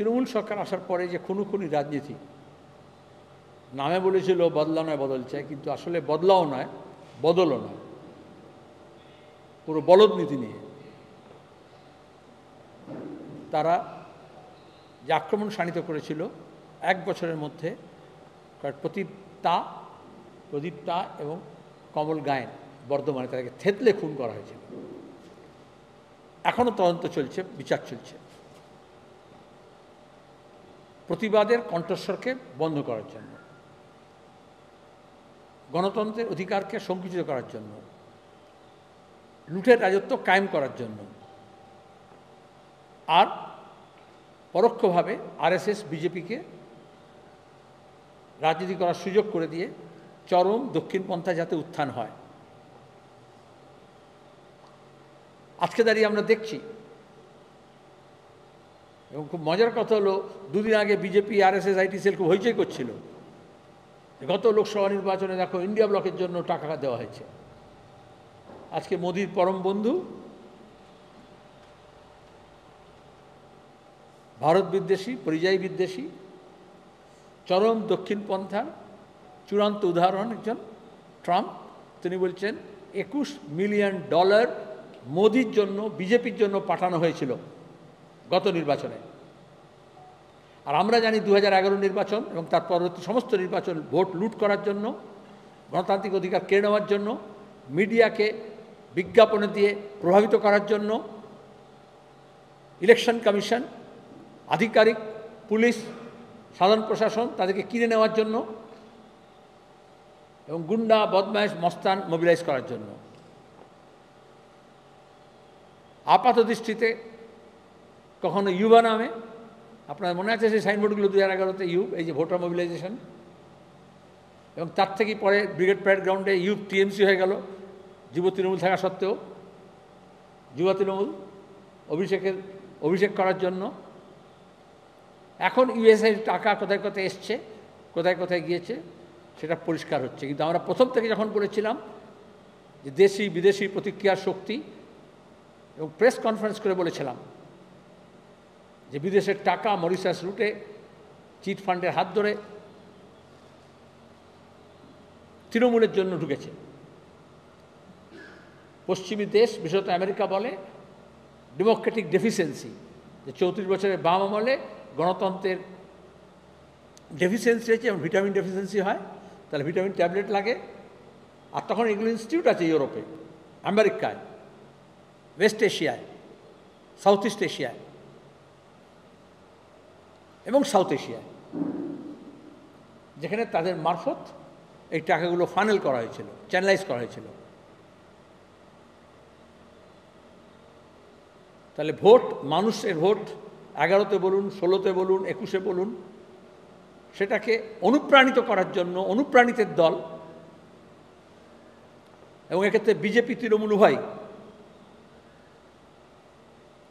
তৃণমূল সরকার আসার পরে যে খুনোখুনি রাজনীতি, নামে বলেছিল বদলা নয় বদল চাই, কিন্তু আসলে বদলাও নয় বদলও নয়, পুরো বলদ নীতি নিয়ে তারা যে আক্রমণ শাণিত করেছিল 1 বছরের মধ্যে, প্রদীপ্তা এবং কমল গায়েন বর্ধমানে তাদেরকে থেতলে খুন করা হয়েছিল। এখনও তদন্ত চলছে, বিচার চলছে। প্রতিবাদের কণ্ঠস্বরকে বন্ধ করার জন্য, গণতন্ত্রের অধিকারকে সংকুচিত করার জন্য, লুটের রাজত্ব কায়েম করার জন্য, আর পরোক্ষভাবে আরএসএস বিজেপিকে রাজনীতি করার সুযোগ করে দিয়ে চরম দক্ষিণপন্থা যাতে উত্থান হয়। আজকে দাঁড়িয়ে আমরা দেখছি, এবং খুব মজার কথা হলো, 2 দিন আগে বিজেপি আরএসএস আইটি সেল খুব হইচই করছিল, গত লোকসভা নির্বাচনে দেখো ইন্ডিয়া ব্লকের জন্য টাকা দেওয়া হয়েছে। আজকে মোদির পরম বন্ধু, ভারত বিদ্বেষী, পরিযায়ী বিদ্বেষী, চরম দক্ষিণপন্থার চূড়ান্ত উদাহরণ একজন ট্রাম্প, তিনি বলছেন $21 মিলিয়ন মোদির জন্য, বিজেপির জন্য পাঠানো হয়েছিল গত নির্বাচনে। আর আমরা জানি 2011 নির্বাচন এবং তার পরবর্তী সমস্ত নির্বাচন ভোট লুট করার জন্য, গণতান্ত্রিক অধিকার কেড়ে নেওয়ার জন্য, মিডিয়াকে বিজ্ঞাপনে দিয়ে প্রভাবিত করার জন্য, ইলেকশন কমিশন, আধিকারিক, পুলিশ, সাধারণ প্রশাসন তাদেরকে কিনে নেওয়ার জন্য, এবং গুন্ডা, বদমাইশ, মস্তান মোবিলাইজ করার জন্য। আপাত দৃষ্টিতে কখনো ইউবা নামে, আপনার মনে আছে সেই সাইনবোর্ডগুলো 2011-তে এই যে ভোটার মোবিলাইজেশন, এবং তার থেকেই পরে ব্রিগেড প্যারেড গ্রাউন্ডে টিএমসি হয়ে গেল, যুব তৃণমূল থাকা সত্ত্বেও। যুব তৃণমূল অভিষেক করার জন্য। এখন ইউএসএর টাকা কোথায় কোথায় এসছে, কোথায় কোথায় গিয়েছে সেটা পরিষ্কার হচ্ছে। কিন্তু আমরা প্রথম থেকে যখন বলেছিলাম যে দেশি বিদেশি প্রতিক্রিয়ার শক্তি, এবং প্রেস কনফারেন্স করে বলেছিলাম যে বিদেশের টাকা মরিশাস রুটে চিট ফান্ডের হাত ধরে তৃণমূলের জন্য ঢুকেছে। পশ্চিমী দেশ, বিশেষত আমেরিকা বলে ডেমোক্রেটিক ডেফিসিয়েন্সি, যে 34 বছরের বাম আমলে গণতন্ত্রের ডেফিসিয়েন্সি হয়েছে, এবং ভিটামিন ডেফিসিয়েন্সি হয়, তাহলে ভিটামিন ট্যাবলেট লাগে। আর তখন এগুলো ইনস্টিটিউট আছে ইউরোপে, আমেরিকায়, ওয়েস্ট এশিয়ায়, সাউথ ইস্ট এশিয়ায় এবং সাউথ এশিয়ায়, যেখানে তাদের মারফত এই টাকাগুলো ফানেল করা হয়েছিল, চ্যানেলাইজ করা হয়েছিল। তাহলে ভোট, মানুষের ভোট, 11তে বলুন, 16তে বলুন, 21-এ বলুন, সেটাকে অনুপ্রাণিত করার জন্য অনুপ্রাণিতের দল, এবং এক্ষেত্রে বিজেপি তৃণমূল উভয়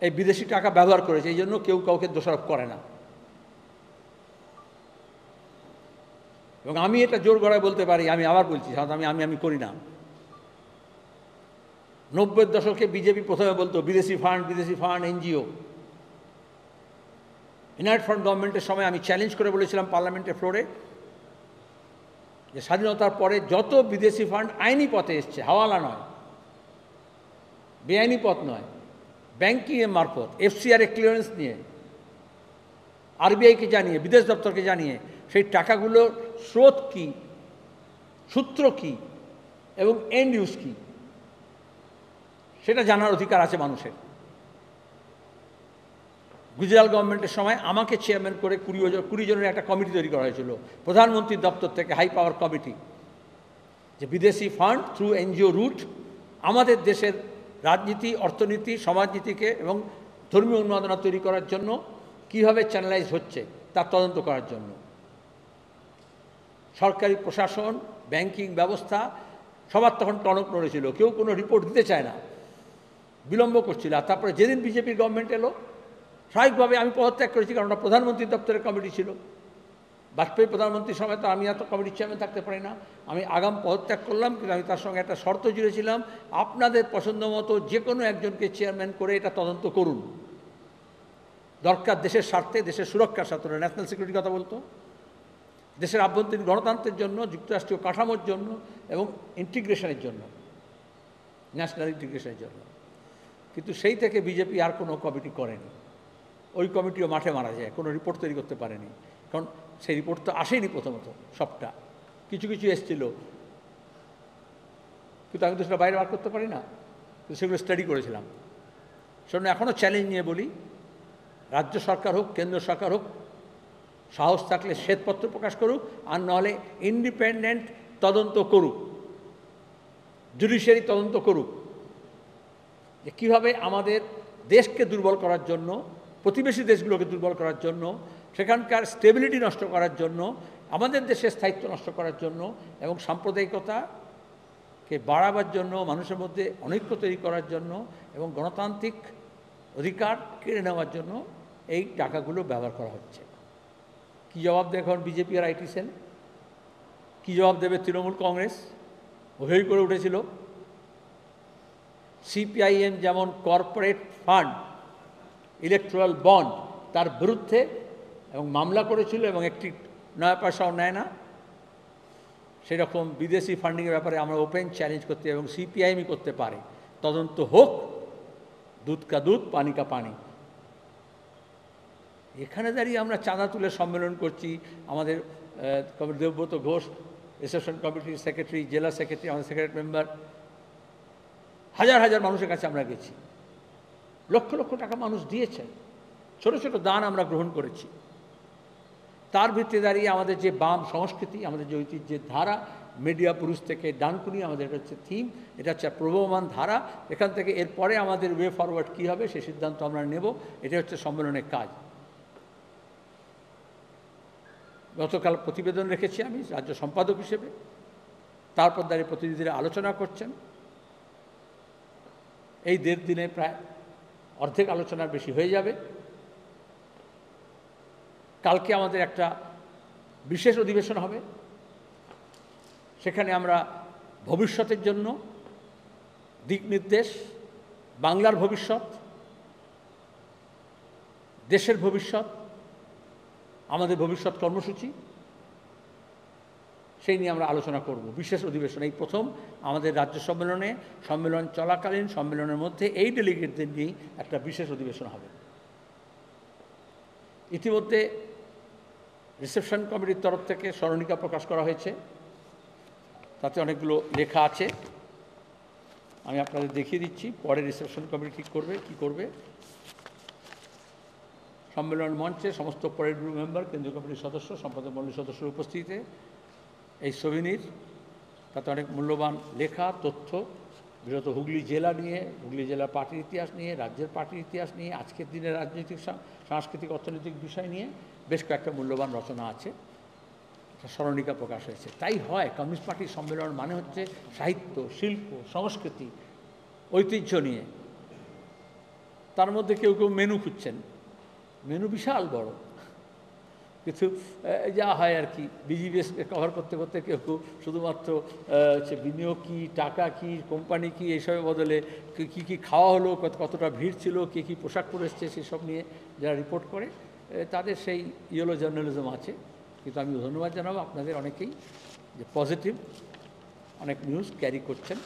এই বিদেশি টাকা ব্যবহার করেছে। এই জন্য কেউ কাউকে দোষারোপ করে না। এবং আমি এটা জোর গলায় বলতে পারি, আমি আবার বলছি, সাধারণত আমি করি না। 90-এর দশকে বিজেপি প্রথমে বলতো বিদেশি ফান্ড, এনজিও। ইউনাইটেড ফ্রন্ট গভর্নমেন্টের সময় আমি চ্যালেঞ্জ করে বলেছিলাম পার্লামেন্টের ফ্লোরে যে স্বাধীনতার পরে যত বিদেশি ফান্ড আইনি পথে এসছে, হাওয়ালা নয়, বেআইনি পথ নয়, ব্যাংকিংয়ের মারফত, এফসিআর ক্লিয়ারেন্স নিয়ে, আরবিআইকে জানিয়ে, বিদেশ দপ্তরকে জানিয়ে, সেই টাকাগুলোর স্রোত কী, সূত্র কী এবং এন্ড ইউজ কী, সেটা জানার অধিকার আছে মানুষের। গুজরাট গভর্নমেন্টের সময় আমাকে চেয়ারম্যান করে 20 জনের একটা কমিটি তৈরি করা হয়েছিল প্রধানমন্ত্রীর দপ্তর থেকে, হাই পাওয়ার কমিটি, যে বিদেশি ফান্ড থ্রু এনজিও রুট আমাদের দেশের রাজনীতি, অর্থনীতি, সমাজনীতিকে এবং ধর্মীয় উন্মাদনা তৈরি করার জন্য কীভাবে চ্যানেলাইজ হচ্ছে তার তদন্ত করার জন্য। সরকারি প্রশাসন, ব্যাংকিং ব্যবস্থা সবার তখন টনক নড়েছিল, কেউ কোনো রিপোর্ট দিতে চায় না, বিলম্ব করছিল। আর তারপরে যেদিন বিজেপির গভর্নমেন্ট এলো, স্বাভাবিকভাবে আমি পদত্যাগ করেছি, কারণ ওটা প্রধানমন্ত্রীর দপ্তরের কমিটি ছিল। বাজপেয়ী প্রধানমন্ত্রীর সময় তো আমি এত কমিটির চেয়ারম্যান থাকতে পারি না, আমি আগাম পদত্যাগ করলাম। কিন্তু আমি তার সঙ্গে একটা শর্ত জুড়েছিলাম, আপনাদের পছন্দ মতো যে কোনো একজনকে চেয়ারম্যান করে এটা তদন্ত করুন। দরকার দেশের স্বার্থে, দেশের সুরক্ষার স্বার্থে, ন্যাশনাল সিকিউরিটির কথা বলতো, দেশের আভ্যন্তরীণ গণতন্ত্রের জন্য, যুক্তরাষ্ট্রীয় কাঠামোর জন্য এবং ইন্টিগ্রেশনের জন্য, ন্যাশনাল ইন্টিগ্রেশনের জন্য। কিন্তু সেই থেকে বিজেপি আর কোনো কমিটি করেনি। ওই কমিটিও মাঠে মারা যায়, কোনো রিপোর্ট তৈরি করতে পারেনি, কারণ সেই রিপোর্ট তো আসেনি প্রথমত সবটা, কিছু কিছু এসেছিল, কিন্তু আমি তো সেটা বাইরে বার করতে পারি না, তো সেগুলো স্টাডি করেছিলাম। সেজন্য এখনও চ্যালেঞ্জ নিয়ে বলি, রাজ্য সরকার হোক, কেন্দ্র সরকার হোক, সাহস থাকলে শ্বেতপত্র প্রকাশ করুক, আর নাহলে ইন্ডিপেন্ডেন্ট তদন্ত করুক, জুডিশিয়ারি তদন্ত করুক, যে কীভাবে আমাদের দেশকে দুর্বল করার জন্য, প্রতিবেশী দেশগুলোকে দুর্বল করার জন্য, সেখানকার স্টেবিলিটি নষ্ট করার জন্য, আমাদের দেশের স্থায়িত্ব নষ্ট করার জন্য এবং সাম্প্রদায়িকতাকে বাড়াবার জন্য, মানুষের মধ্যে অনৈক্য তৈরি করার জন্য এবং গণতান্ত্রিক অধিকার কেড়ে নেওয়ার জন্য এই টাকাগুলো ব্যবহার করা হচ্ছে। কী জবাব দেবে এখন বিজেপি আর আইটি সেল? কী জবাব দেবে তৃণমূল কংগ্রেস? হই করে উঠেছিল। সিপিআইএম যেমন কর্পোরেট ফান্ড, ইলেকট্রাল বন্ড, তার বিরুদ্ধে এবং মামলা করেছিল এবং একটি নয়া পয়সাও নেয় না, সেরকম বিদেশি ফান্ডিংয়ের ব্যাপারে আমরা ওপেন চ্যালেঞ্জ করতে এবং সিপিআইএমই করতে পারে। তদন্ত হোক, দুধ কা দুধ, পানি কা পানি। এখানে দাঁড়িয়ে আমরা চাঁদা তুলে সম্মেলন করছি। আমাদের দেবব্রত ঘোষ, রিসেপশন কমিটির সেক্রেটারি, জেলা সেক্রেটারি, আমাদের সেক্রেটারি মেম্বার, হাজার হাজার মানুষের কাছে আমরা গেছি, লক্ষ লক্ষ টাকা মানুষ দিয়েছেন, ছোট ছোট দান আমরা গ্রহণ করেছি। তার ভিত্তিতে দাঁড়িয়ে আমাদের যে বাম সংস্কৃতি, আমাদের যে ঐতিহ্যের ধারা, মিডিয়া পুরুষ থেকে ডানকুনি, আমাদের এটা হচ্ছে থিম, এটা হচ্ছে প্রবহমান ধারা। এখান থেকে এরপরে আমাদের ওয়ে ফরওয়ার্ড কী হবে সেই সিদ্ধান্ত আমরা নেব। এটা হচ্ছে সম্মেলনের কাজ। গতকাল প্রতিবেদন রেখেছি আমি রাজ্য সম্পাদক হিসেবে, তারপর দাঁড়িয়ে প্রতিনিধিরা আলোচনা করছেন। এই 1.5 দিনে প্রায় অর্ধেক আলোচনার বেশি হয়ে যাবে। কালকে আমাদের একটা বিশেষ অধিবেশন হবে, সেখানে আমরা ভবিষ্যতের জন্য দিক নির্দেশ, বাংলার ভবিষ্যৎ, দেশের ভবিষ্যৎ, আমাদের ভবিষ্যৎ কর্মসূচি, সেই নিয়ে আমরা আলোচনা করব। বিশেষ অধিবেশন এই প্রথম আমাদের রাজ্য সম্মেলন চলাকালীন, সম্মেলনের মধ্যে এই ডেলিগেটদের নিয়েই একটা বিশেষ অধিবেশন হবে। ইতিমধ্যে রিসেপশন কমিটির তরফ থেকে স্মরণিকা প্রকাশ করা হয়েছে, তাতে অনেকগুলো লেখা আছে, আমি আপনাদের দেখিয়ে দিচ্ছি। পরে রিসেপশন কমিটি ঠিক করবে কী করবে। সম্মেলন মঞ্চে সমস্ত পরেড গ্রুপ মেম্বার, কেন্দ্রীয় কমিটির সদস্য, সম্পাদক মণ্ডলীর সদস্যের উপস্থিতিতে এই সভিনির, তাতে অনেক মূল্যবান লেখা, তথ্য, বিশেষত হুগলি জেলা নিয়ে, হুগলি জেলার পার্টির ইতিহাস নিয়ে, রাজ্যের পার্টির ইতিহাস নিয়ে, আজকের দিনের রাজনৈতিক, সাংস্কৃতিক, অর্থনৈতিক বিষয় নিয়ে বেশ কয়েকটা মূল্যবান রচনা আছে, স্মরণিকা প্রকাশ হয়েছে। তাই হয়, কমিউনিস্ট পার্টির সম্মেলন মানে হচ্ছে সাহিত্য, শিল্প, সংস্কৃতি, ঐতিহ্য নিয়ে। তার মধ্যে কেউ কেউ মেনু খুঁজছেন, মেনু বিশাল বড়, কিছু যা হয় আর কি, বিজিবিএসকে কভার করতে করতে কেউ কেউ শুধুমাত্র হচ্ছে বিনিয়োগ কী, টাকা কী, কোম্পানি কী, এইসবের বদলে কী কী খাওয়া হলো, কতটা ভিড় ছিল, কে কী পোশাক পরে এসছে, সেসব নিয়ে যারা রিপোর্ট করে তাদের সেই ইয়েলো জার্নালিজম আছে। কিন্তু আমি ধন্যবাদ জানাবো আপনাদের অনেকেই যে পজিটিভ অনেক নিউজ ক্যারি করছেন।